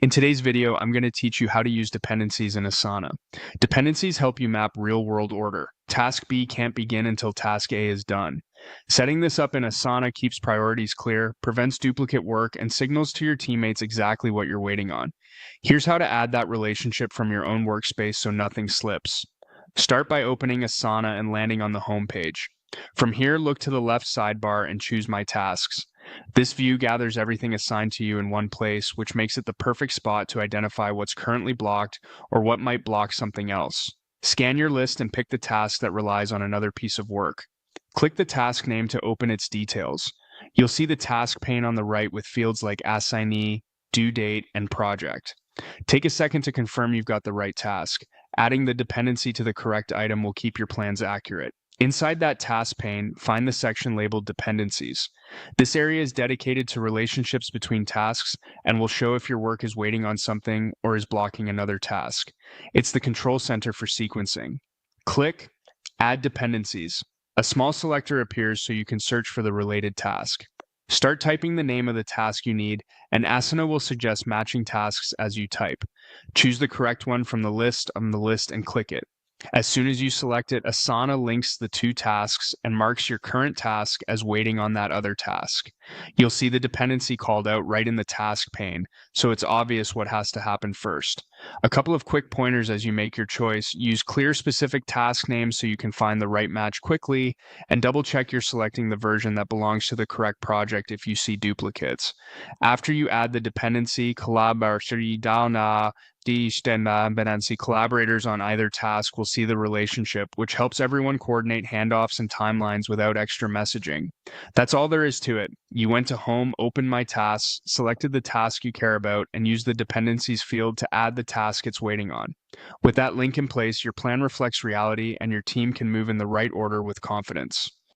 In today's video, I'm going to teach you how to use dependencies in Asana. Dependencies help you map real-world order. Task B can't begin until task A is done. Setting this up in Asana keeps priorities clear, prevents duplicate work, and signals to your teammates exactly what you're waiting on. Here's how to add that relationship from your own workspace so nothing slips. Start by opening Asana and landing on the home page. From here, look to the left sidebar and choose My Tasks. This view gathers everything assigned to you in one place, which makes it the perfect spot to identify what's currently blocked or what might block something else. Scan your list and pick the task that relies on another piece of work. Click the task name to open its details. You'll see the task pane on the right with fields like assignee, due date, and project. Take a second to confirm you've got the right task. Adding the dependency to the correct item will keep your plans accurate. Inside that task pane, find the section labeled Dependencies. This area is dedicated to relationships between tasks and will show if your work is waiting on something or is blocking another task. It's the control center for sequencing. Click Add Dependencies. A small selector appears so you can search for the related task. Start typing the name of the task you need, and Asana will suggest matching tasks as you type. Choose the correct one from the list and click it. As soon as you select it, Asana links the two tasks and marks your current task as waiting on that other task. You'll see the dependency called out right in the task pane, so it's obvious what has to happen first. A couple of quick pointers as you make your choice: use clear specific task names so you can find the right match quickly, and double check you're selecting the version that belongs to the correct project if you see duplicates. After you add the dependency, collaborators on either task will see the relationship, which helps everyone coordinate handoffs and timelines without extra messaging. That's all there is to it. You went to Home, opened My Tasks, selected the task you care about, and used the Dependencies field to add the task it's waiting on. With that link in place, your plan reflects reality and your team can move in the right order with confidence.